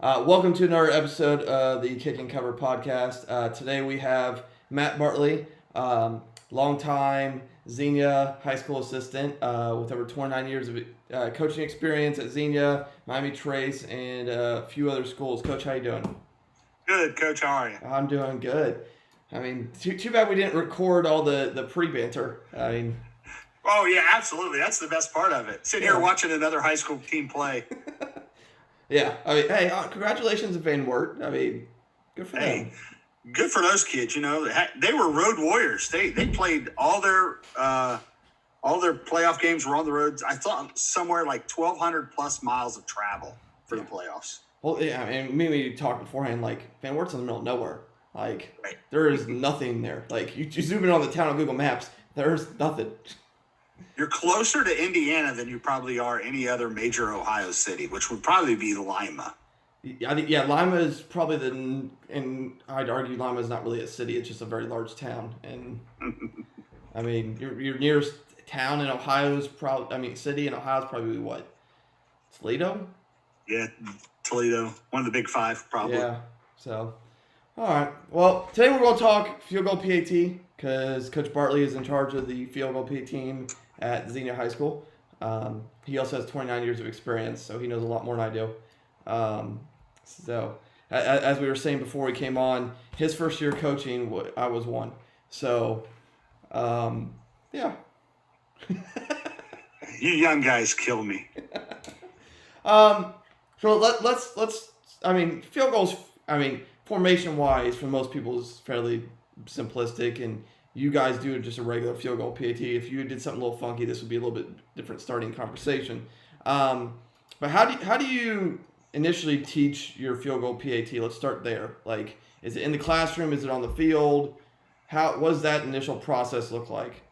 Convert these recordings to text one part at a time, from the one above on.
Welcome to another episode of the Kick and Cover podcast. Today we have Matt Bartley, longtime Xenia high school assistant with over 29 years of coaching experience at Xenia, Miami Trace, and a few other schools. Coach, how you doing? Good, Coach. How are you? I'm doing good. I mean, too bad we didn't record all the pre-banter. Oh, yeah, absolutely. That's the best part of it. Sitting here watching another high school team play. Yeah. Hey, congratulations to Van Wert. Good for them. Good for those kids. You know, they were road warriors. They played all their playoff games were on the roads. I thought somewhere like 1,200 plus miles of travel for the playoffs. Well, yeah, and we talked beforehand. Like Van Wert's in the middle of nowhere. There is nothing there. Like you zoom in on the town on Google Maps, there's nothing. You're closer to Indiana than you probably are any other major Ohio city, which would probably be Lima. I think Lima is probably and I'd argue Lima is not really a city; it's just a very large town. And your nearest town in Ohio is city in Ohio is probably what? Toledo. Yeah, Toledo, one of the big five, probably. Yeah. So, all right. Well, today we're going to talk field goal PAT because Coach Bartley is in charge of the field goal PAT team at Xenia High School. He also has 29 years of experience, so he knows a lot more than I do. So, as we were saying before we came on, his first year coaching, I was one. So, yeah. You young guys kill me. So let's. Field goals. Formation wise, for most people, is fairly simplistic, and you guys do just a regular field goal PAT. If you did something a little funky, this would be a little bit different starting conversation. But how do you initially teach your field goal PAT? Let's start there. Like, is it in the classroom? Is it on the field? What does that initial process look like?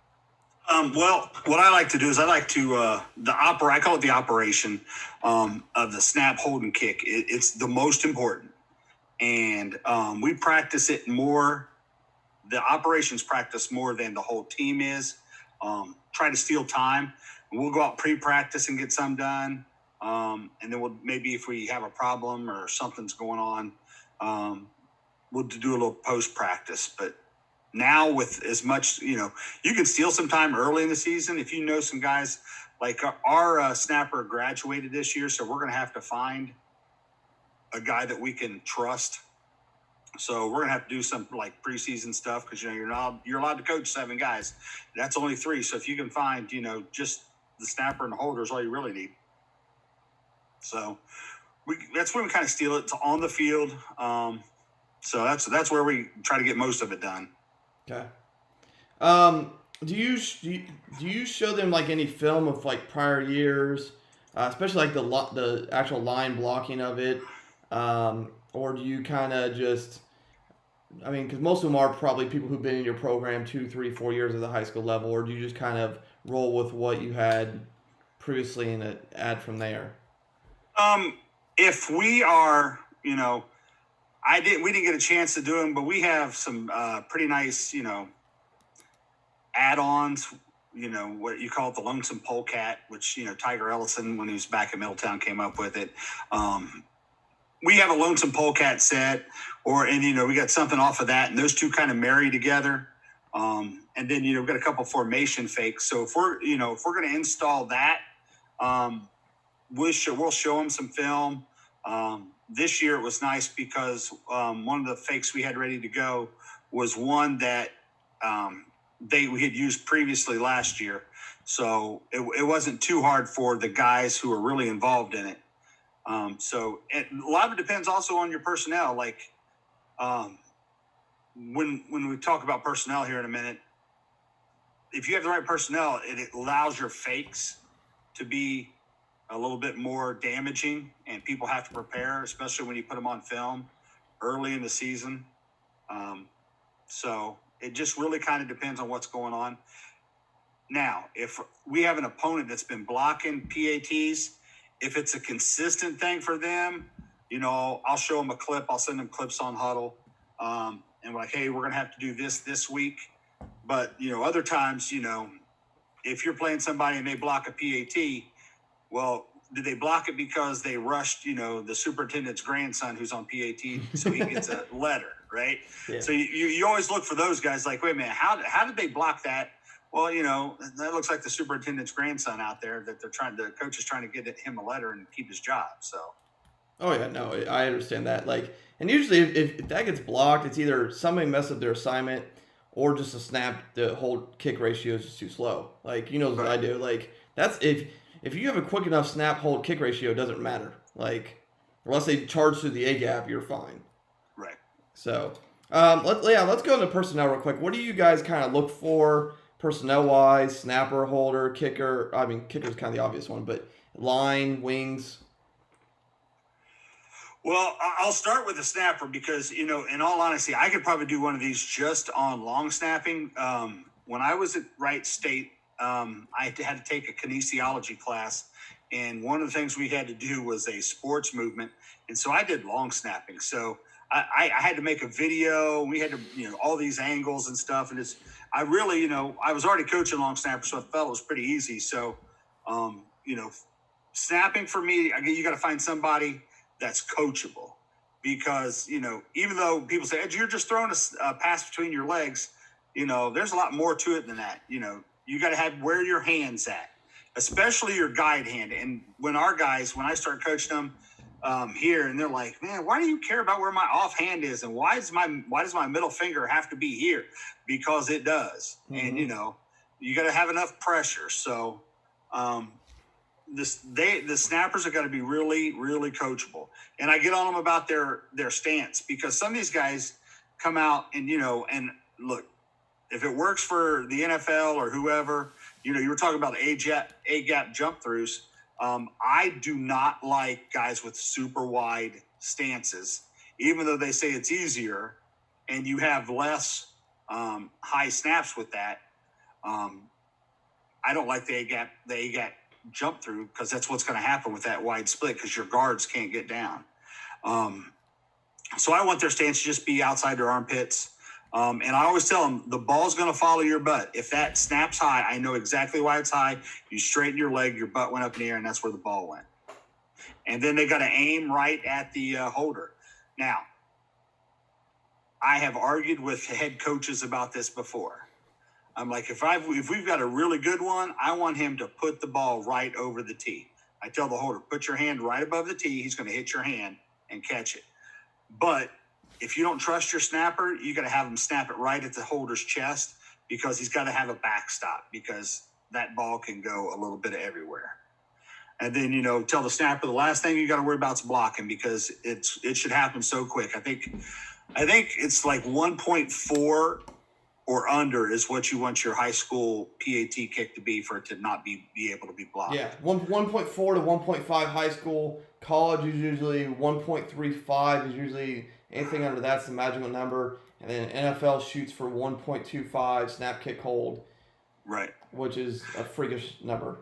Well, what I like to do is I like to I call it the operation of the snap, hold, and kick. It's the most important, and we practice it more. The operations practice more than the whole team is. Try to steal time. We'll go out pre-practice and get some done, and then we'll maybe if we have a problem or something's going on, we'll do a little post-practice, but. Now with as much, you can steal some time early in the season. If you know some guys, like our snapper graduated this year, so we're going to have to find a guy that we can trust. So we're going to have to do some like preseason stuff because, you're allowed to coach 7 guys. That's only 3. So if you can find, just the snapper and the holder is all you really need. So that's when we kind of steal it. It's on the field. So that's where we try to get most of it done. Okay. Do you show them like any film of like prior years, especially like the actual line blocking of it, or do you kind of just, because most of them are probably people who've been in your program 2, 3, 4 years at the high school level, or do you just kind of roll with what you had previously and add from there? If we are, we didn't get a chance to do them, but we have some pretty nice, add-ons, what you call it, the lonesome polecat, which, Tiger Ellison, when he was back in Middletown, came up with it. We have a lonesome polecat set, we got something off of that, and those two kind of marry together. And then, we've got a couple formation fakes. So if we're going to install that, we'll show them some film. This year it was nice because one of the fakes we had ready to go was one that we had used previously last year. So it wasn't too hard for the guys who are really involved in it. So a lot of it depends also on your personnel. Like when we talk about personnel here in a minute, if you have the right personnel, it allows your fakes to be a little bit more damaging, and people have to prepare, especially when you put them on film early in the season. So it just really kind of depends on what's going on. Now, if we have an opponent that's been blocking PATs, if it's a consistent thing for them, I'll show them a clip. I'll send them clips on Huddle. And we're like, hey, we're going to have to do this week. But, other times, if you're playing somebody and they block a PAT, well, did they block it because they rushed, the superintendent's grandson who's on PAT so he gets a letter, right? Yeah. So you always look for those guys like, wait a minute, how did they block that? Well, that looks like the superintendent's grandson out there that the coach is trying to get him a letter and keep his job. So. Oh yeah, no, I understand that. Like, and usually if that gets blocked, it's either somebody messed up their assignment or just a snap. The hold kick ratio is just too slow. Like, what I do. Like, that's if you have a quick enough snap hold kick ratio, it doesn't matter. Like, unless they charge through the A gap, you're fine. Right. So, let's go into personnel real quick. What do you guys kind of look for personnel wise? Snapper, holder, kicker. I mean, kicker's kind of the obvious one, but line, wings. Well, I'll start with the snapper because, in all honesty, I could probably do one of these just on long snapping. When I was at Wright State, I had to take a kinesiology class, and one of the things we had to do was a sports movement, and so I did long snapping. So I had to make a video. We had to, all these angles and stuff, and I really, I was already coaching long snapper, so I felt it was pretty easy. So, snapping for me, you got to find somebody that's coachable, because even though people say you're just throwing a pass between your legs, there's a lot more to it than that. You got to have where your hand's at, especially your guide hand. And when I start coaching them here, and they're like, man, why do you care about where my offhand is, and why does my middle finger have to be here? Because it does. And you got to have enough pressure. So the snappers have got to be really, really coachable. And I get on them about their stance, because some of these guys come out and, and look, if it works for the NFL or whoever, you were talking about A-gap jump throughs. I do not like guys with super wide stances, even though they say it's easier and you have less high snaps with that. I don't like the A-gap jump through, because that's what's going to happen with that wide split, because your guards can't get down. So I want their stance to just be outside their armpits. And I always tell them, the ball's going to follow your butt. If that snaps high, I know exactly why it's high. You straighten your leg, your butt went up in the air, and that's where the ball went. And then they got to aim right at the holder. Now, I have argued with head coaches about this before. I'm like, if we've got a really good one, I want him to put the ball right over the tee. I tell the holder, put your hand right above the tee. He's going to hit your hand and catch it. But if you don't trust your snapper, you got to have him snap it right at the holder's chest, because he's got to have a backstop, because that ball can go a little bit everywhere. And then, tell the snapper the last thing you got to worry about is blocking, because it should happen so quick. I think it's like 1.4 or under is what you want your high school PAT kick to be, for it to not be able to be blocked. Yeah, 1.4 to 1.5 high school. College is usually 1.35 is usually anything under that's the magical number. And then NFL shoots for 1.25 snap kick hold. Right. Which is a freakish number.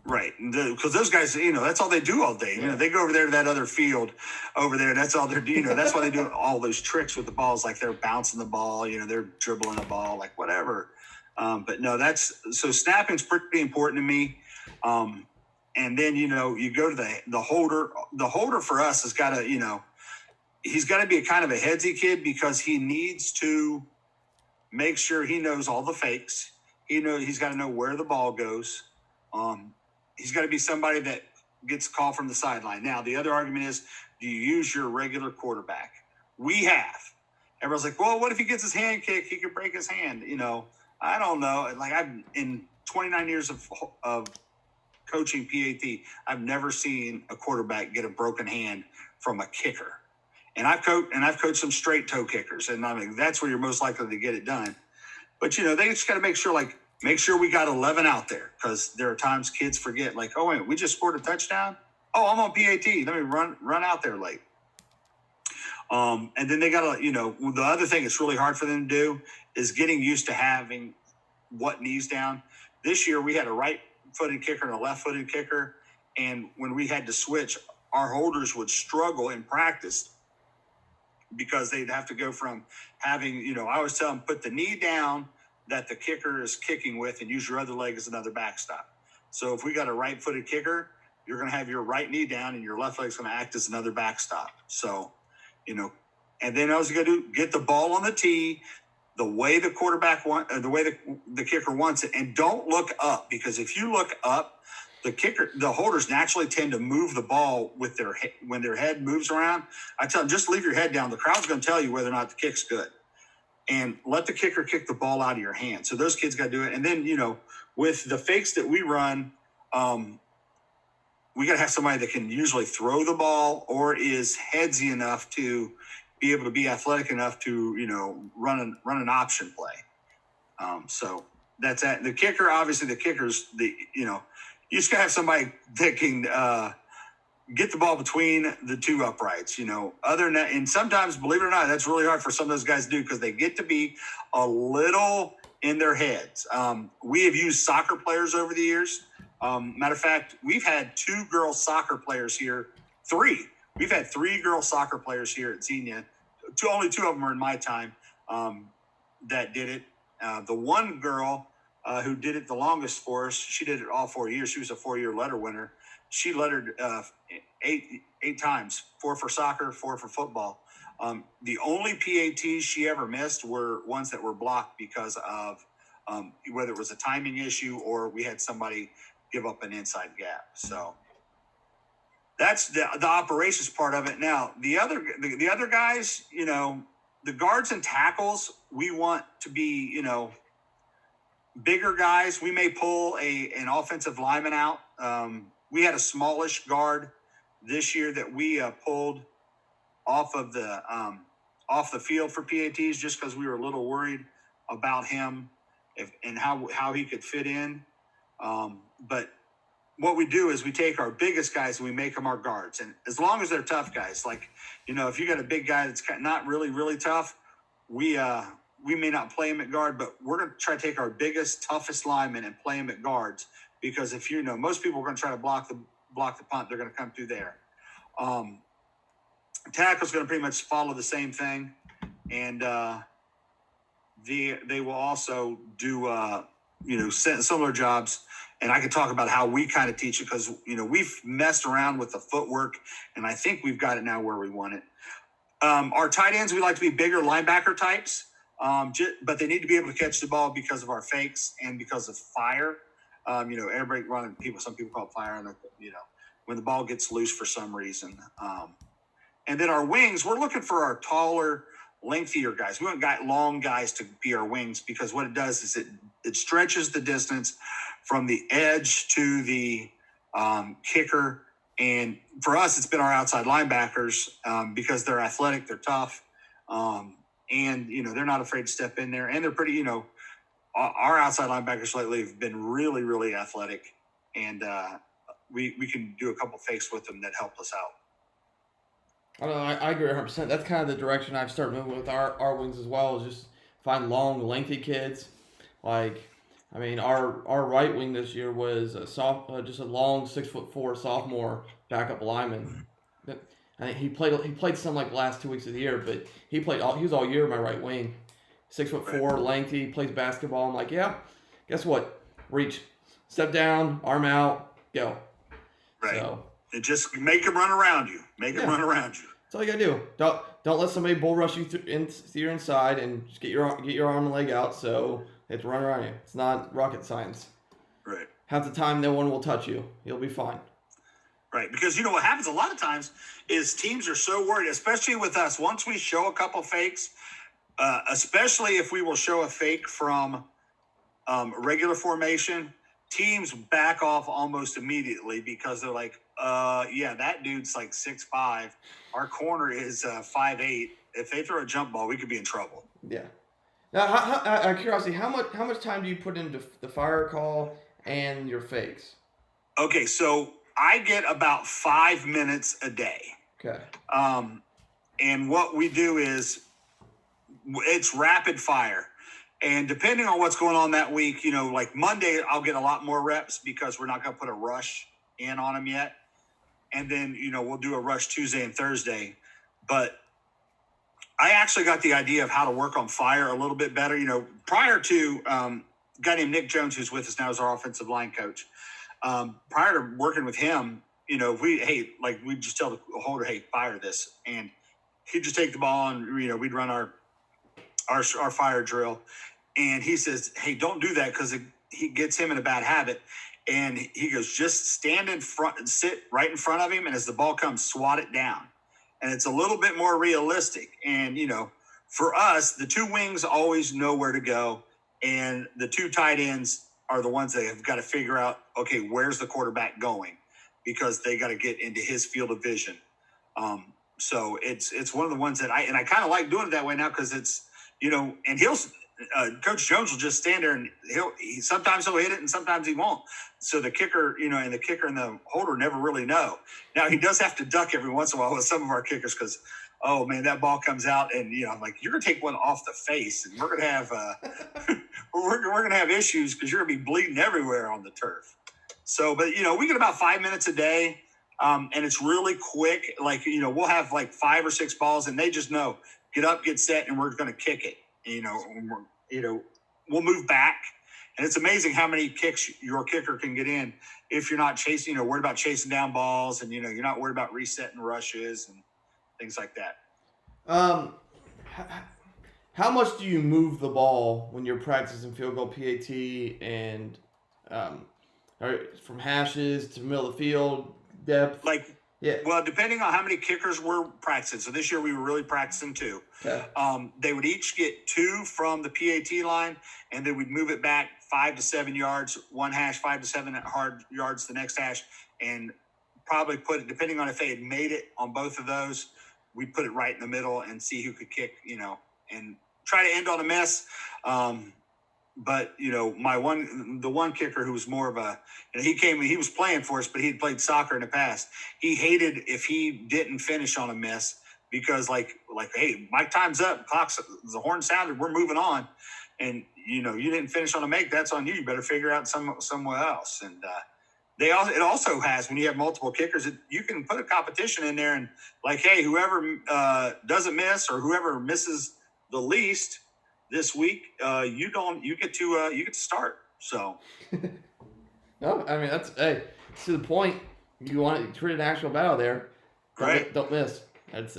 Right, because those guys, that's all they do all day. Yeah. They go over there to that other field over there. That's all they're doing. That's why they do all those tricks with the balls, like they're bouncing the ball. They're dribbling the ball, like whatever. But no, so snapping's pretty important to me. And then you go to the holder. The holder for us has got to he's got to be a kind of a headsy kid, because he needs to make sure he knows all the fakes. He's got to know where the ball goes. He's got to be somebody that gets a call from the sideline. Now, the other argument is, do you use your regular quarterback? We have. Everyone's like, well, what if he gets his hand kicked? He could break his hand. I don't know. Like, I've in 29 years of coaching PAT, I've never seen a quarterback get a broken hand from a kicker. And I've coached some straight toe kickers, and I mean, that's where you're most likely to get it done. But they just got to make sure we got 11 out there, because there are times kids forget, like, oh, wait, we just scored a touchdown. Oh, I'm on PAT. Let me run out there late. And then they got to, the other thing that's really hard for them to do is getting used to having what knees down. This year we had a right-footed kicker and a left-footed kicker, and when we had to switch, our holders would struggle in practice, because they'd have to go from having, I always tell them, put the knee down that the kicker is kicking with, and use your other leg as another backstop. So if we got a right-footed kicker, you're going to have your right knee down and your left leg's going to act as another backstop. So, and then I was going to get the ball on the tee the way the quarterback the way the kicker wants it, and don't look up, because if you look up, the holders naturally tend to move the ball with when their head moves around. I tell them, just leave your head down. The crowd's going to tell you whether or not the kick's good, and let the kicker kick the ball out of your hand. So those kids got to do it. And then, with the fakes that we run, we got to have somebody that can usually throw the ball or is headsy enough to be able to be athletic enough to, run an option play. So that's that. The kicker, obviously the kicker's you just got to have somebody that can get the ball between the two uprights, other than that. And sometimes, believe it or not, that's really hard for some of those guys to do, because they get to be a little in their heads. We have used soccer players over the years. Matter of fact, we've had 2 girl soccer players here. 3. We've had 3 girl soccer players here at Xenia. Only 2 of them are in my time that did it. The one girl who did it the longest for us, she did it all 4 years. She was a 4-year letter winner. She lettered 8 times, 4 for soccer, 4 for football. The only PATs she ever missed were ones that were blocked because of whether it was a timing issue or we had somebody give up an inside gap. So that's the operations part of it. Now, the other guys, the guards and tackles, we want to be, bigger guys. We may pull an offensive lineman out. We had a smallish guard this year that we pulled off the field for PATs, just because we were a little worried about him and how he could fit in. But what we do is we take our biggest guys and we make them our guards. And as long as they're tough guys, like, if you got a big guy that's not really, really tough, we may not play him at guard, but we're going to try to take our biggest, toughest linemen and play him at guards, because if most people are going to try to block the punt, they're going to come through there. Tackle's going to pretty much follow the same thing, and they will also do similar jobs. And I can talk about how we kind of teach it, because we've messed around with the footwork, and I think we've got it now where we want it. Our tight ends, we like to be bigger linebacker types, but they need to be able to catch the ball because of our fakes and because of fire. Everybody running some people call it fire, and when the ball gets loose for some reason. And then our wings, we're looking for our taller, lengthier guys. We want long guys to be our wings, because what it does is it stretches the distance from the edge to the kicker. And for us, it's been our outside linebackers because they're athletic, they're tough, and they're not afraid to step in there, and they're pretty. Our outside linebackers lately have been really, really athletic, and we can do a couple fakes with them that help us out. I don't know. I agree 100%. That's kind of the direction I've started moving with our wings as well, is just find long, lengthy kids. Our right wing this year was just a long 6'4" sophomore backup lineman. I think he played some like the last 2 weeks of the year, but he was all year my right wing. 6'4", lengthy, plays basketball. I'm like, yeah, guess what? Reach, step down, arm out, go. Right. So, it just make him run around you. Run around you. That's all you gotta do. Don't let somebody bull rush you through your inside, and just get your arm and leg out. So they have to run around you. It's not rocket science. Right. Half the time, no one will touch you. You'll be fine. Right, because what happens a lot of times is teams are so worried, especially with us. Once we show a couple fakes, especially if we will show a fake from regular formation, teams back off almost immediately, because they're like, that dude's like 6'5". Our corner is 5'8". If they throw a jump ball, we could be in trouble. Yeah. Now, out of curiosity, how much time do you put into the fire call and your fakes? Okay, so I get about 5 minutes a day. Okay. And what we do is it's rapid fire. And depending on what's going on that week, like Monday, I'll get a lot more reps because we're not going to put a rush in on them yet. And then, we'll do a rush Tuesday and Thursday. But I actually got the idea of how to work on fire a little bit better. Prior to a guy named Nick Jones, who's with us now as our offensive line coach, prior to working with him, if we just tell the holder, hey, fire this, and he'd just take the ball and we'd run our fire drill, and he says, hey, don't do that because he gets him in a bad habit, and he goes, just stand in front and sit right in front of him, and as the ball comes, swat it down, and it's a little bit more realistic. And for us, the two wings always know where to go, and the two tight ends are the ones that have got to figure out, okay, where's the quarterback going, because they got to get into his field of vision. So it's one of the ones that I kind of like doing it that way now, because it's, and Coach Jones will just stand there and sometimes he'll hit it and sometimes he won't. So the kicker, and the holder never really know. Now he does have to duck every once in a while with some of our kickers, because, oh man, that ball comes out and I'm like, you're gonna take one off the face and we're gonna have we're gonna have issues because you're gonna be bleeding everywhere on the turf. So, but we get about 5 minutes a day, and it's really quick. Like we'll have like 5 or 6 balls, and they just know, get up, get set, and we're gonna kick it. We'll move back, and it's amazing how many kicks your kicker can get in if you're not chasing, worried about chasing down balls, and you're not worried about resetting rushes and things like that. How much do you move the ball when you're practicing field goal PAT, and from hashes to middle of the field depth? Yeah. Well, depending on how many kickers we're practicing. So this year we were really practicing 2. Okay. They would each get 2 from the PAT line, and then we'd move it back 5 to 7 yards, one hash, 5 to 7 hard yards, the next hash, and probably put it, depending on if they had made it on both of those, we'd put it right in the middle and see who could kick, and try to end on a miss. But the one kicker who was more of a, he was playing for us, but he'd played soccer in the past. He hated if he didn't finish on a miss, because like, hey, my time's up. The horn sounded. We're moving on, and you didn't finish on a make. That's on you. You better figure out somewhere else. And it also has, when you have multiple kickers, you can put a competition in there, and like, hey, whoever doesn't miss or whoever misses the least this week, you get to start. So, no, I mean that's to the point. You want to treat an actual battle there, right? Don't miss. It's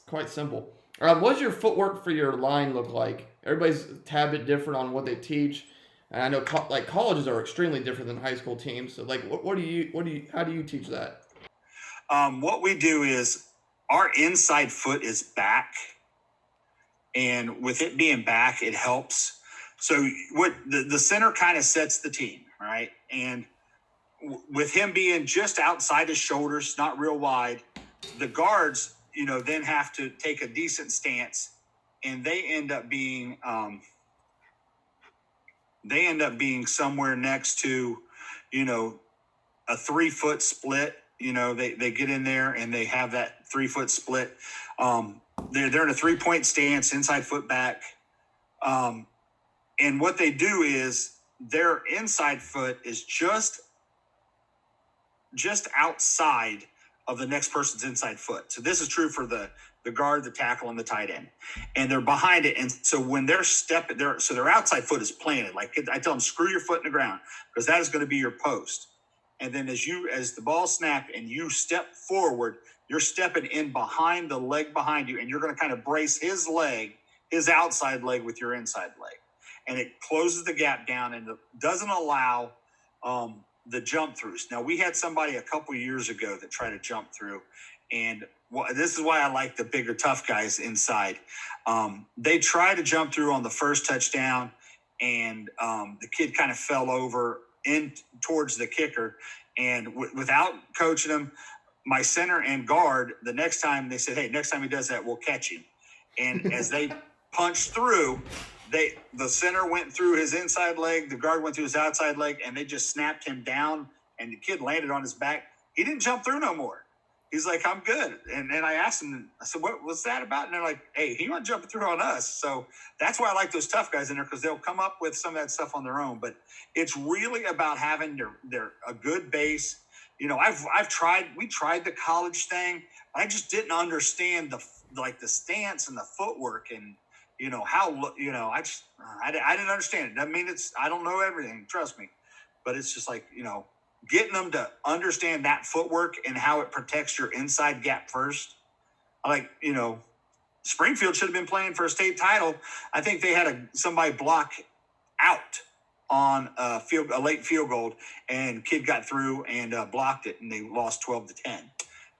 quite simple. What's your footwork for your line look like? Everybody's a tad bit different on what they teach, and I know colleges are extremely different than high school teams. So how do you teach that? What we do is our inside foot is back. And with it being back, it helps. So what the center kind of sets the team, right? And with him being just outside his shoulders, not real wide, the guards, then have to take a decent stance, and they end up being somewhere next to, a 3-foot split. They get in there and they have that 3-foot split. They're in a 3-point stance, inside foot back. And what they do is their inside foot is just outside of the next person's inside foot. So this is true for the guard, the tackle, and the tight end. And they're behind it. And so when they're their outside foot is planted. Like I tell them, screw your foot in the ground, because that is going to be your post. And then as the ball snap and you step forward, you're stepping in behind the leg behind you, and you're going to kind of brace his outside leg with your inside leg. And it closes the gap down and doesn't allow the jump throughs. Now, we had somebody a couple years ago that tried to jump through, and this is why I like the bigger, tough guys inside. They tried to jump through on the first touchdown, and the kid kind of fell over in towards the kicker, and without coaching him, my center and guard, the next time they said, hey, next time he does that, we'll catch him. And as they punched through, the center went through his inside leg, the guard went through his outside leg, and they just snapped him down, and the kid landed on his back. He didn't jump through no more. He's like, I'm good. And I asked him, I said, what was that about? And they're like, hey, he wasn't jumping through on us. So that's why I like those tough guys in there, because they'll come up with some of that stuff on their own. But it's really about having a good base. We tried the college thing. I just didn't understand the stance and the footwork, and how I didn't understand it. I mean, I don't know everything, trust me, but it's just like, getting them to understand that footwork and how it protects your inside gap first. Like, Springfield should have been playing for a state title. I think they had somebody block out on a late field goal, and kid got through and blocked it, and they lost 12-10.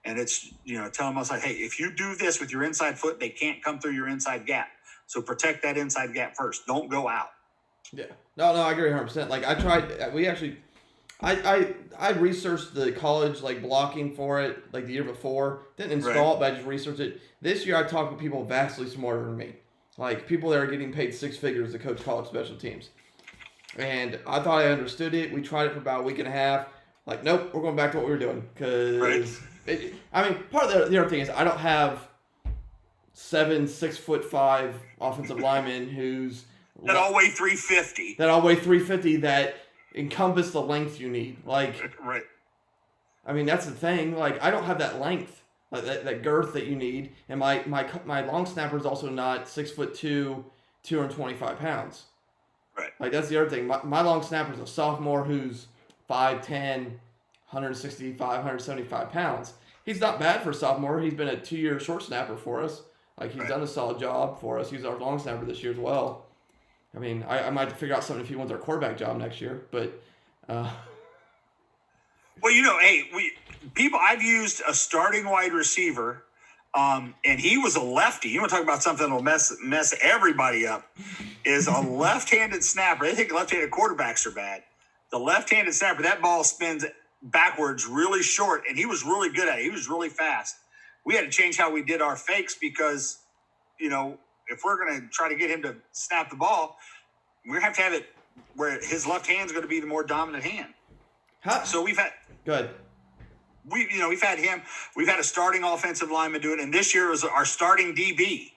And it's, telling us like, hey, if you do this with your inside foot, they can't come through your inside gap. So protect that inside gap first. Don't go out. Yeah. No, I agree 100%. Like, I researched the college, like, blocking for it, like, the year before. Didn't install it, but I just researched it. This year I talked with people vastly smarter than me. Like, people that are getting paid six figures to coach college special teams. And I thought I understood it. We tried it for about a week and a half. Like, nope, we're going back to what we were doing. Because, part of the other thing is I don't have 6'5" offensive linemen that all weigh 350. That encompass the length you need. Like, right. I mean, that's the thing. Like, I don't have that length, like that girth that you need. And my long snapper is also not 6'2", 225 pounds. Right. Like, that's the other thing. My long snapper is a sophomore who's 5'10", 165, 175 pounds. He's not bad for a sophomore. He's been a 2-year short snapper for us. Like, he's done a solid job for us. He's our long snapper this year as well. I mean, I might have to figure out something if he wants our quarterback job next year. But, well, I've used a starting wide receiver, and he was a lefty. You want to talk about something that'll mess everybody up? Is a left-handed snapper. They think left-handed quarterbacks are bad. The left-handed snapper, that ball spins backwards really short, and he was really good at it. He was really fast. We had to change how we did our fakes because, if we're going to try to get him to snap the ball, we're going to have it where his left hand's going to be the more dominant hand. So we've had – Go ahead. We've had him – we've had a starting offensive lineman do it, and this year was our starting DB.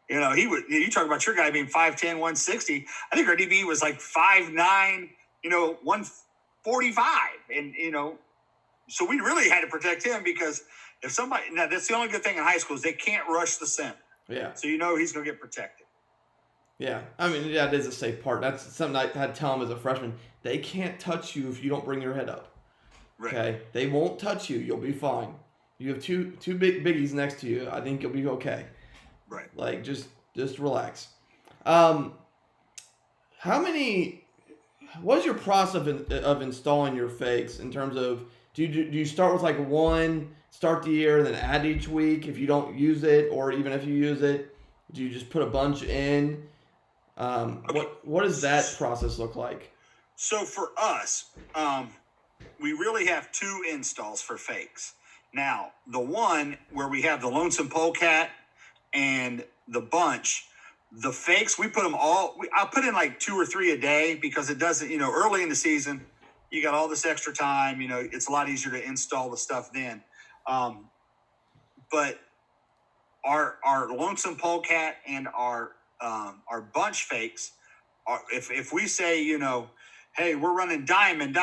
You talk about your guy being 5'10", 160. I think our DB was like 5'9", 145. And, so we really had to protect him because if somebody – now, that's the only good thing in high school is they can't rush the center. Yeah. So he's going to get protected. Yeah. I mean, that is a safe part. That's something I had to tell him as a freshman. They can't touch you if you don't bring your head up. Right. Okay? They won't touch you. You'll be fine. You have two big biggies next to you. I think you'll be okay. Right. Like, just relax. What is your process of installing your fakes in terms of, do you start with like one, start the year, and then add each week if you don't use it, or even if you use it, do you just put a bunch in? Okay. What does that process look like? So for us, we really have 2 installs for fakes. Now, the one where we have the Lonesome Polecat and the bunch, the fakes, we put them all, I'll put in like 2 or 3 a day because it doesn't, early in the season, you got all this extra time, it's a lot easier to install the stuff then. But our Lonesome Polecat and our bunch fakes are, if we say, hey, we're running diamond,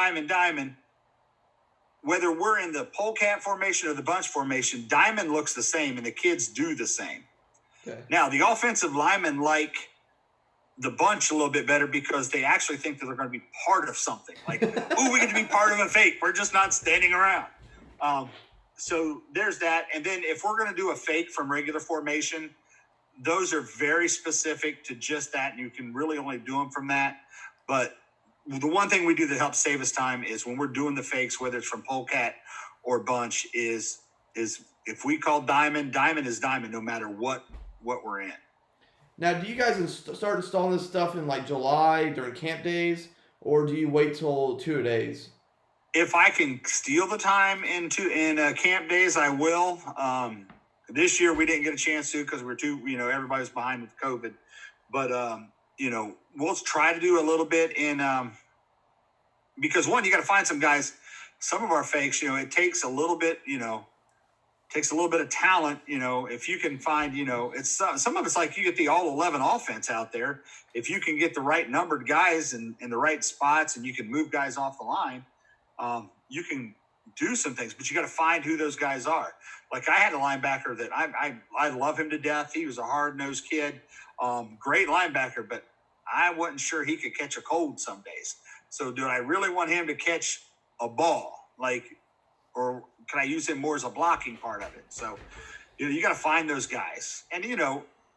whether we're in the polecat formation or the bunch formation, diamond looks the same and the kids do the same. Okay. Now, the offensive linemen like the bunch a little bit better because they actually think that they're going to be part of something. Like, ooh, we get to be part of a fake. We're just not standing around. So there's that. And then if we're going to do a fake from regular formation, those are very specific to just that, and you can really only do them from that. But the one thing we do that helps save us time is when we're doing the fakes, whether it's from polecat or bunch, is if we call diamond is diamond no matter what we're in. Now, do you guys start installing this stuff in like July during camp days, or do you wait till 2 days? If I can steal the time in camp days, I will. This year we didn't get a chance to because we're too, everybody was behind with COVID. But we'll try to do a little bit in because one, you got to find some guys. Some of our fakes, it takes a little bit, takes a little bit of talent. If you can find, it's some of it's like you get the all 11 offense out there. If you can get the right numbered guys in the right spots and you can move guys off the line, you can do some things, but you got to find who those guys are. Like I had a linebacker that I love him to death. He was a hard-nosed kid, great linebacker, but I wasn't sure he could catch a cold some days. So do I really want him to catch a ball? or can I use him more as a blocking part of it? So, you got to find those guys. And,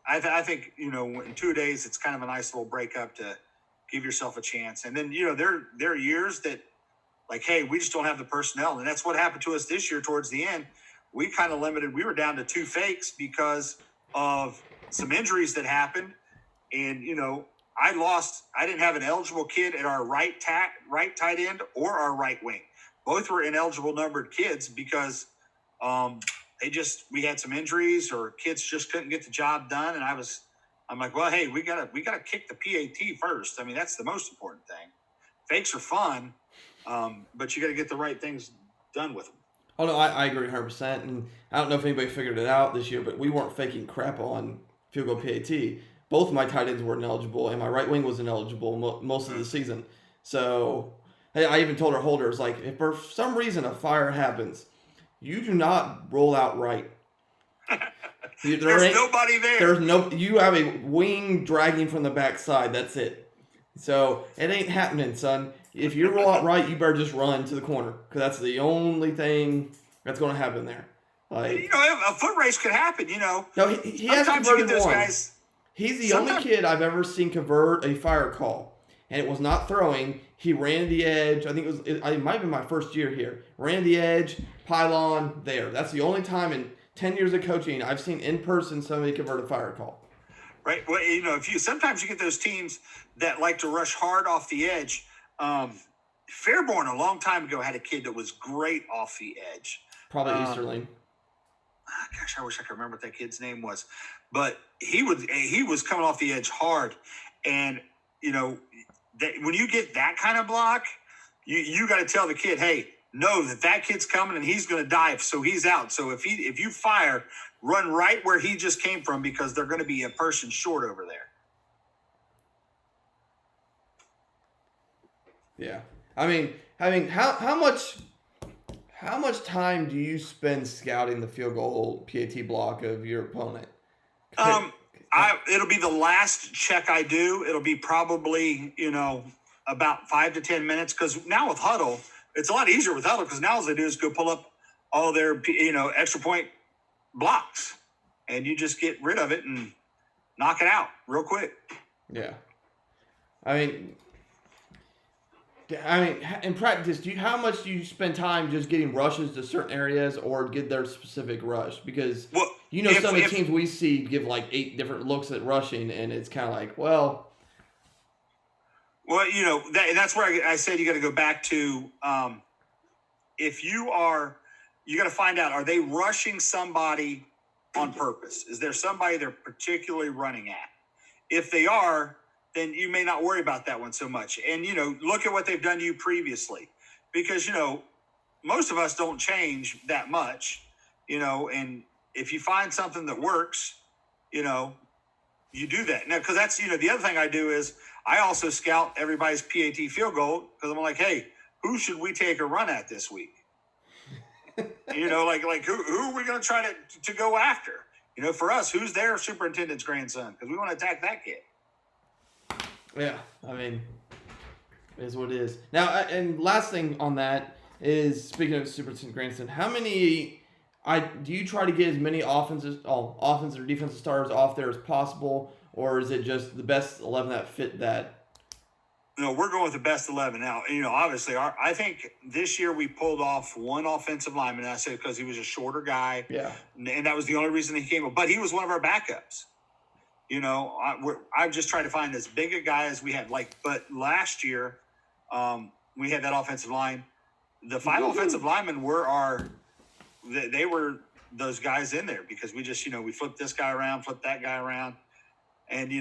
I think, in 2 days, it's kind of a nice little breakup to give yourself a chance. And then, there are years that, hey, we just don't have the personnel. And that's what happened to us this year towards the end. We kind of limited. We were down to 2 fakes because of some injuries that happened. And, I didn't have an eligible kid at our right tight end or our right wing. Both were ineligible numbered kids because we had some injuries or kids just couldn't get the job done. And I'm like, well, hey, we gotta kick the PAT first. I mean, that's the most important thing. Fakes are fun, but you got to get the right things done with them. Oh, no, I agree 100%. And I don't know if anybody figured it out this year, but we weren't faking crap on field goal PAT. Both of my tight ends were ineligible, and my right wing was ineligible most of the season. So I even told our holders, if for some reason a fire happens, you do not roll out right. There's nobody there. You have a wing dragging from the backside. That's it. So it ain't happening, son. If you roll out right, you better just run to the corner because that's the only thing that's going to happen there. A foot race could happen. No, he hasn't converted those one. Guys. He's the only kid I've ever seen convert a fire call, and it was not throwing. He ran the edge. I think it might have been my first year here. Ran the edge, pylon there. That's the only time in 10 years of coaching I've seen in person somebody convert a fire call. Right. Well, sometimes you get those teams that like to rush hard off the edge. Fairborn a long time ago had a kid that was great off the edge. Probably Easterling. Gosh, I wish I could remember what that kid's name was. But he was coming off the edge hard. And, when you get that kind of block, you got to tell the kid, hey, know that kid's coming and he's going to dive, so he's out. So if you fire, run right where he just came from because they're going to be a person short over there. Yeah. I mean, how much time do you spend scouting the field goal PAT block of your opponent? It'll be the last check I do. It'll be probably, about 5 to 10 minutes. Because now with Huddle, it's a lot easier with Huddle because now all they do is go pull up all their, extra point blocks. And you just get rid of it and knock it out real quick. Yeah. I mean, in practice, how much do you spend time just getting rushes to certain areas or get their specific rush? Because some of the teams we see give 8 different looks at rushing, and it's kind of well. Well, that's where I said you got to go back to. If you got to find out, are they rushing somebody on purpose? Is there somebody they're particularly running at? If they are, then you may not worry about that one so much. And, look at what they've done to you previously. Because, most of us don't change that much, and if you find something that works, you do that. Now, because that's, the other thing I do is I also scout everybody's PAT field goal because I'm like, hey, who should we take a run at this week? Who are we going to try to go after? For us, who's their superintendent's grandson? Because we want to attack that kid. Yeah, it is what it is. Now, and last thing on that is, speaking of superintendent grandson, how many do you try to get as many offensive or defensive stars off there as possible, or is it just the best 11 that fit that? No, we're going with the best 11 now. Obviously, I think this year we pulled off one offensive lineman. And I said because he was a shorter guy, yeah, and that was the only reason he came up. But he was one of our backups. I've just tried to find as big a guy as we had. But last year, we had that offensive line. The 5 offensive linemen were they were those guys in there because we just, we flipped this guy around, flipped that guy around. And,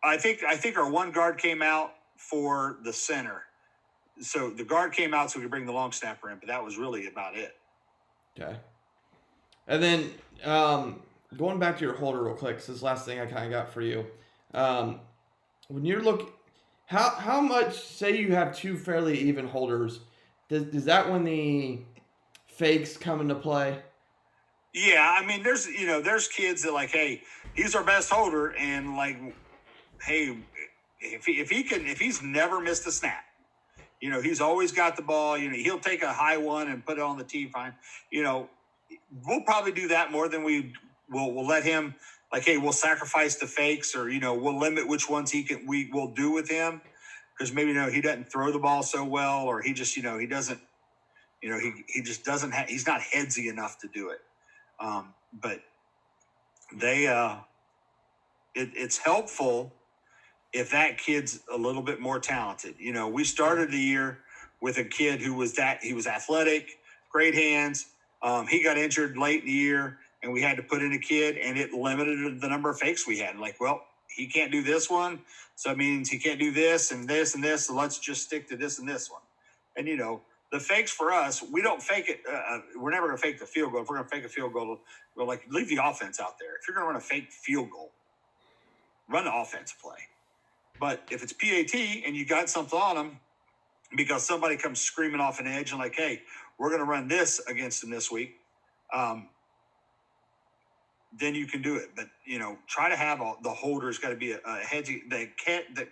I think our one guard came out for the center. So the guard came out so we could bring the long snapper in, but that was really about it. Okay. And then, going back to your holder real quick, this is the last thing I kind of got for you. When you're looking, how much, say you have 2 fairly even holders, does that when the fakes come into play? Yeah, there's kids that hey, he's our best holder, and hey, if he's never missed a snap, He's always got the ball. He'll take a high one and put it on the tee. Fine. We'll probably do that more than we'll let him. Like, hey, we'll sacrifice the fakes, or we'll limit which ones we will do with him, because maybe he doesn't throw the ball so well, or he just he doesn't he just doesn't have, he's not headsy enough to do it. But it's helpful if that kid's a little bit more talented. We started the year with a kid he was athletic, great hands. He got injured late in the year, and we had to put in a kid, and it limited the number of fakes we had. Like, well, he can't do this one, so it means he can't do this and this and this, so let's just stick to this and this one. And, the fakes for us, we don't fake it. We're never going to fake the field goal. If we're going to fake a field goal, we'll leave the offense out there. If you're going to run a fake field goal, run the offense play. But if it's PAT and you got something on them because somebody comes screaming off an edge and like, hey, we're going to run this against them this week, then you can do it. But, try to have the holder's got to be a headsy, the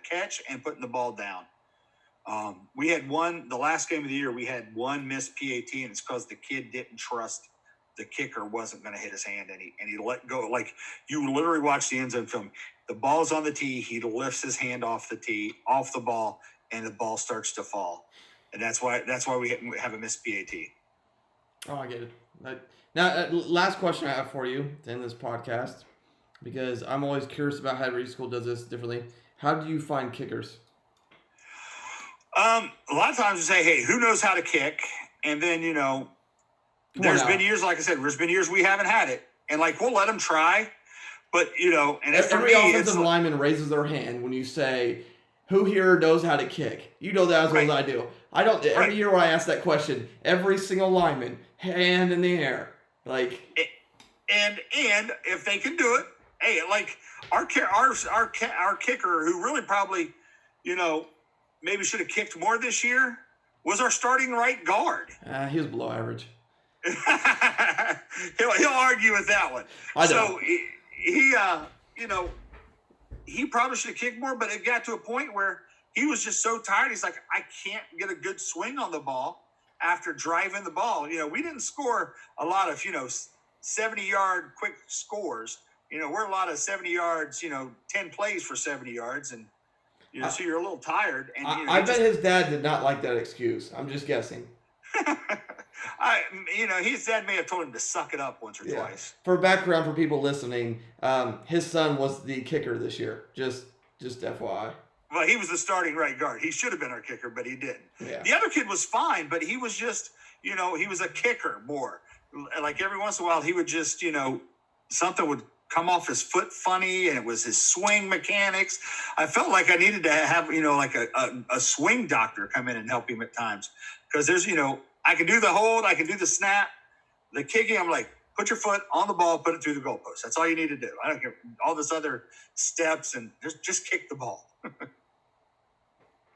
catch and putting the ball down. We had the last game of the year, we had one missed PAT, and it's because the kid didn't trust the kicker wasn't going to hit his hand, and he let go. Like, you literally watch the end zone film. The ball's on the tee. He lifts his hand off the tee, off the ball, and the ball starts to fall. And that's why we have a missed PAT. Oh, I get it. Now, last question I have for you to end this podcast, because I'm always curious about how every school does this differently. How do you find kickers? A lot of times we say, hey, who knows how to kick? And then, there's been years, like I said, there's been years we haven't had it. And, we'll let them try. But, and every offensive lineman raises their hand when you say, who here knows how to kick? You know that as well as I do. I don't. Every year when I ask that question, every single lineman, hand in the air. And if they can do it, hey, our kicker, who really probably, maybe should have kicked more this year, was our starting right guard. He was below average. He'll argue with that one. I know. So he probably should have kicked more, but it got to a point where he was just so tired. He's like, I can't get a good swing on the ball after driving the ball. We didn't score a lot of 70-yard quick scores. We're a lot of 70 yards. 10 plays for 70 yards, and so you're a little tired. And I bet his dad did not like that excuse. I'm just guessing. His dad may have told him to suck it up once or twice. For background for people listening, his son was the kicker this year. Just FYI. Well, he was the starting right guard. He should have been our kicker, but he didn't. Yeah. The other kid was fine, but he was just, he was a kicker more. Like every once in a while, he would just, something would come off his foot funny, and it was his swing mechanics. I felt like I needed to have, a swing doctor come in and help him at times. Because there's, I can do the hold, I can do the snap, the kicking. I'm like, put your foot on the ball, put it through the goalpost. That's all you need to do. I don't care all this other steps, and just kick the ball.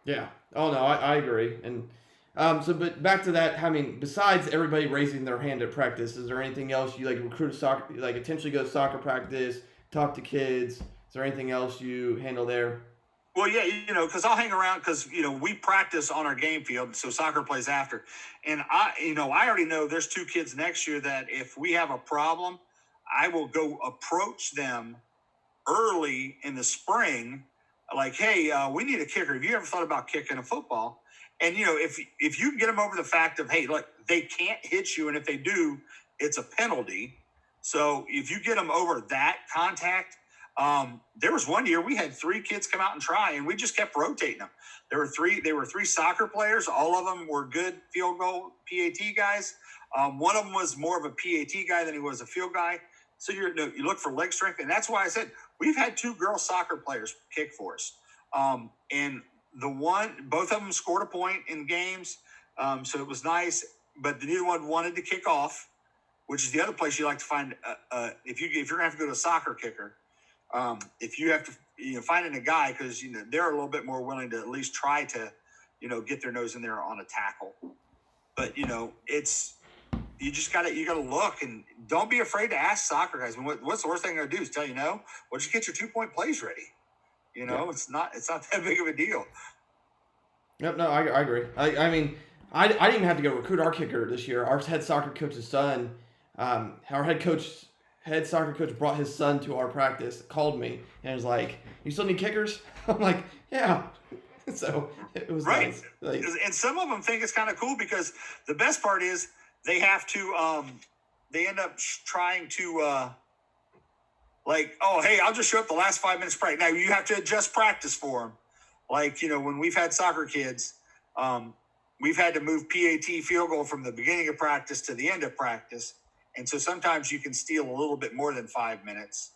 Yeah. Oh no, I agree. And but back to that. I mean, besides everybody raising their hand at practice, is there anything else you recruit soccer, intentionally go to soccer practice, talk to kids? Is there anything else you handle there? Well, yeah, because I'll hang around because, we practice on our game field, so soccer plays after. And I already know there's 2 kids next year that if we have a problem, I will go approach them early in the spring. Like, hey, we need a kicker. Have you ever thought about kicking a football? And, if you get them over the fact of, hey, look, they can't hit you, and if they do, it's a penalty. So if you get them over that contact, there was one year we had 3 kids come out and try, and we just kept rotating them. They were 3 soccer players. All of them were good field goal PAT guys. One of them was more of a PAT guy than he was a field guy. So you look for leg strength, and that's why I said we've had 2 girl soccer players kick for us. And both of them scored a point in games, so it was nice. But neither one wanted to kick off, which is the other place you like to find. If you're gonna have to go to a soccer kicker, if you have to finding a guy, because they're a little bit more willing to at least try to get their nose in there on a tackle. But it's. You just gotta look, and don't be afraid to ask soccer guys. I mean, what's the worst thing they're gonna do is tell you no? Well, just get your 2-point plays ready. It's not that big of a deal. Yep, no, I agree. I mean, I didn't even have to go recruit our kicker this year. Our head soccer coach's son, our head soccer coach brought his son to our practice, called me, and was like, "You still need kickers?" I'm like, "Yeah." So it was right. nice. Like, and some of them think it's kind of cool because the best part is they have to, they end up trying to, like, oh, hey, I'll just show up the last 5 minutes practice. Now you have to adjust practice for them. Like, when we've had soccer kids, we've had to move PAT field goal from the beginning of practice to the end of practice. And so sometimes you can steal a little bit more than 5 minutes.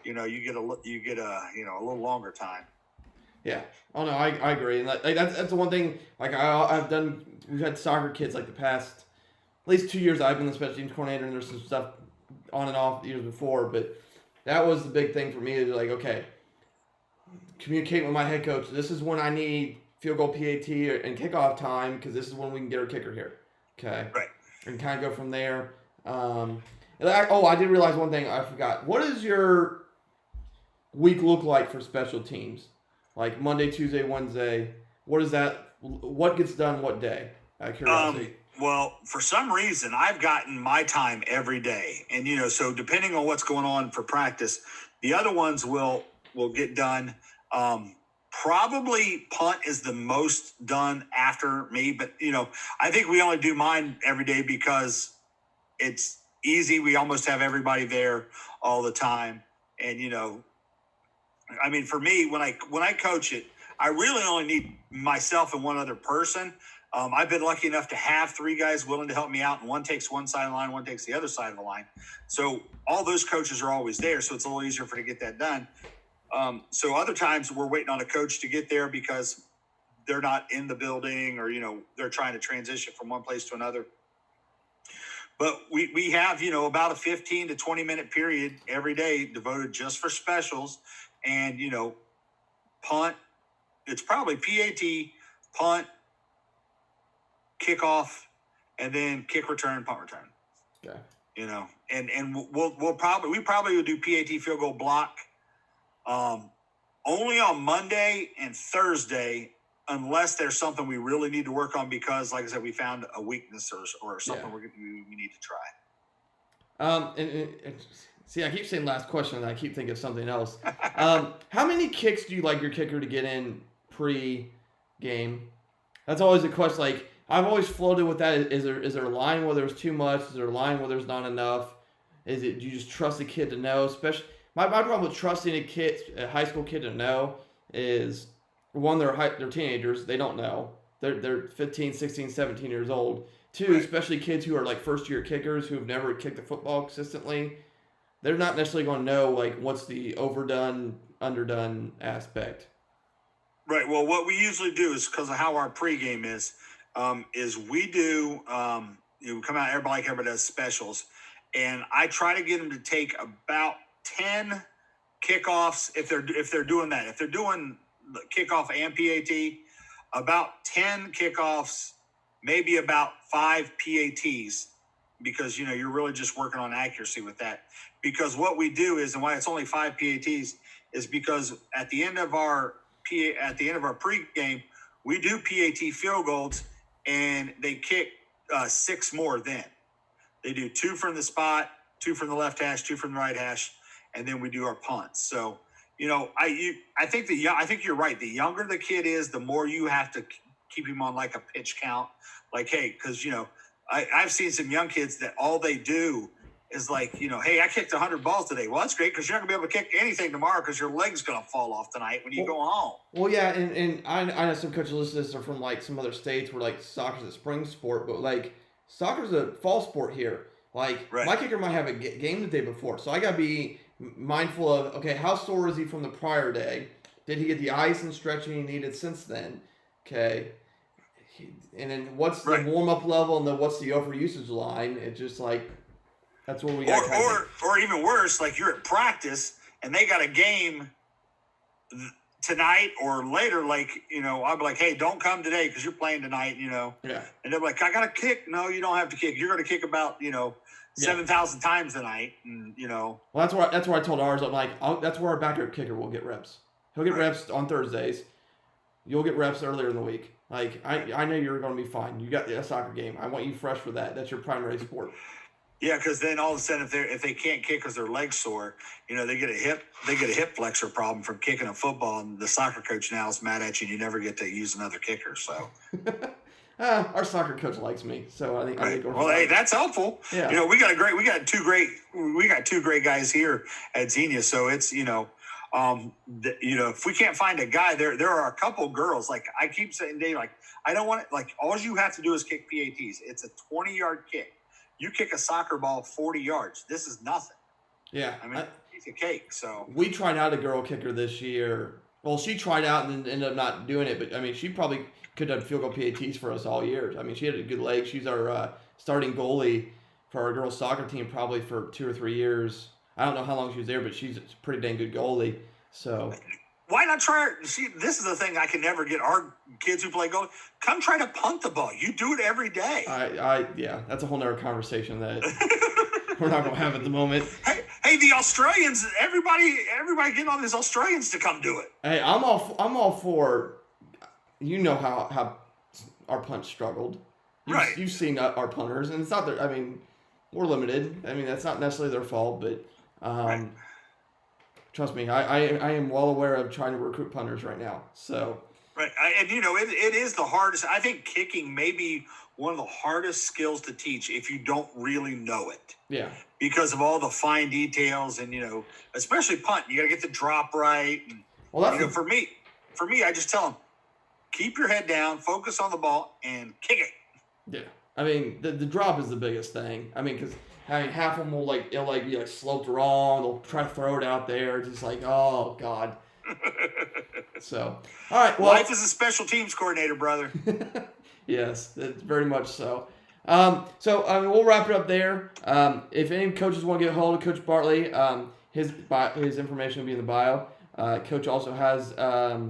You get a little longer time. Yeah. Oh no, I agree, and that's the one thing. Like I've done. We've had soccer kids like the past at least 2 years. I've been the special teams coordinator, and there's some stuff on and off the years before, but that was the big thing for me. Is like, okay, communicate with my head coach. This is when I need field goal PAT and kickoff time because this is when we can get our kicker here. Okay. Right. And kind of go from there. I did realize one thing I forgot. What does your week look like for special teams? Like Monday, Tuesday, Wednesday. What is that? What gets done what day? Out of curiosity. Well, for some reason, I've gotten my time every day, and so depending on what's going on for practice, the other ones will get done. Probably punt is the most done after me, but I think we only do mine every day because it's easy. We almost have everybody there all the time, and I mean, for me, when I coach it, I really only need myself and one other person. I've been lucky enough to have 3 guys willing to help me out, and one takes one side of the line, one takes the other side of the line. So all those coaches are always there, so it's a little easier to get that done. So other times we're waiting on a coach to get there because they're not in the building or, they're trying to transition from one place to another. But we have, about a 15 to 20 minute period every day devoted just for specials. And, punt, it's probably PAT, punt, kickoff, and then kick return, punt return. Okay. And we probably will do PAT field goal block only on Monday and Thursday, unless there's something we really need to work on because, like I said, we found a weakness or something we need to try. See, I keep saying last question, and I keep thinking of something else. How many kicks do you like your kicker to get in pre-game? That's always a question. Like, I've always floated with that. Is there a line where there's too much? Is there a line where there's not enough? Do you just trust the kid to know? Especially, my problem with trusting a high school kid to know is, one, they're teenagers. They don't know. They're 15, 16, 17 years old. 2, right. Especially kids who are like first-year kickers who have never kicked the football consistently. They're not necessarily going to know, like, what's the overdone, underdone aspect. Right. Well, what we usually do is because of how our pregame is we do, come out, everybody does specials. And I try to get them to take about 10 kickoffs if they're doing that. If they're doing the kickoff and PAT, about 10 kickoffs, maybe about 5 PATs, because, you're really just working on accuracy with that. Because what we do is, and why it's only 5 PATs, is because at the end of our pregame, we do PAT field goals, and they kick 6 more then. They do 2 from the spot, 2 from the left hash, 2 from the right hash, and then we do our punts. So, I think you're right. The younger the kid is, the more you have to keep him on like a pitch count. Like, hey, because I've seen some young kids that all they do is like, hey, I kicked 100 balls today. Well, that's great because you're not gonna be able to kick anything tomorrow because your leg's gonna fall off tonight when you go home. Well, yeah, and I know some coaches listening to this are from like some other states where like soccer's a spring sport, but like soccer's a fall sport here. Like, right. My kicker might have a game the day before, so I gotta be mindful of, okay, how sore is he from the prior day? Did he get the ice and stretching he needed since then? Okay. And then what's the warm-up level and then what's the overusage line? It's just like, that's what we got. Or even worse, like you're at practice and they got a game tonight or later, like, I'll be like, hey, don't come today because you're playing tonight, Yeah. And they're like, I got to kick. No, you don't have to kick. You're going to kick about, 7,000 times tonight. And, Well, that's where I told ours, I'm like, that's where our backup kicker will get reps. He'll get reps on Thursdays. You'll get reps earlier in the week. Like, I know you're going to be fine. You got the soccer game. I want you fresh for that. That's your primary sport. Yeah, because then all of a sudden, if they can't kick because their legs sore, they get a hip flexor problem from kicking a football, and the soccer coach now is mad at you. And you never get to use another kicker. So, our soccer coach likes me, so I think. Right. Well, hey, that's helpful. Yeah. We got two great guys here at Xenia. So it's if we can't find a guy, there are a couple girls. Like I keep saying, Dave, like I don't want it. Like all you have to do is kick PATs. It's a 20-yard kick. You kick a soccer ball 40 yards. This is nothing. Yeah. I mean, it's a cake. So we tried out a girl kicker this year. Well, she tried out and then ended up not doing it. But, I mean, she probably could have field goal PATs for us all year. I mean, she had a good leg. She's our starting goalie for our girls soccer team probably for 2 or 3 years. I don't know how long she was there, but she's a pretty dang good goalie. So why not try her? See, this is the thing I can never get our kids who play goalie. Come try to punt the ball. You do it every day. Yeah, that's a whole nother conversation that we're not going to have at the moment. Hey, the Australians, everybody getting all these Australians to come do it. Hey, I'm all for, how our punch struggled. Right. You've seen our punters, and it's not their, I mean, we're limited. I mean, that's not necessarily their fault, but right. Trust me, I am well aware of trying to recruit punters right now. So right, it is the hardest. I think kicking may be one of the hardest skills to teach if you don't really know it. Yeah. Because of all the fine details and especially punt, you got to get the drop right. And, well, that's for me, I just tell them keep your head down, focus on the ball, and kick it. Yeah, I mean the drop is the biggest thing. I mean because. Half of them will be sloped wrong. They'll try to throw it out there. It's just like, oh God. So, all right. Well, life is a special teams coordinator, brother. Yes, it's very much so. We'll wrap it up there. If any coaches want to get a hold of Coach Bartley, his information will be in the bio. Coach also has a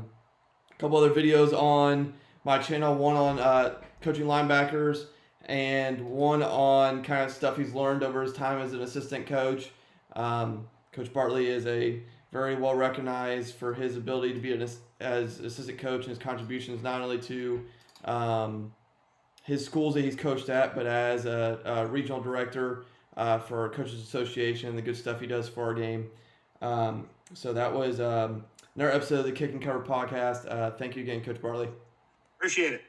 couple other videos on my channel. One on coaching linebackers. And one on kind of stuff he's learned over his time as an assistant coach. Coach Bartley is a very well recognized for his ability to be as assistant coach and his contributions not only to his schools that he's coached at, but as a regional director for Coaches Association, the good stuff he does for our game. So that was another episode of the Kick and Cover podcast. Thank you again, Coach Bartley. Appreciate it.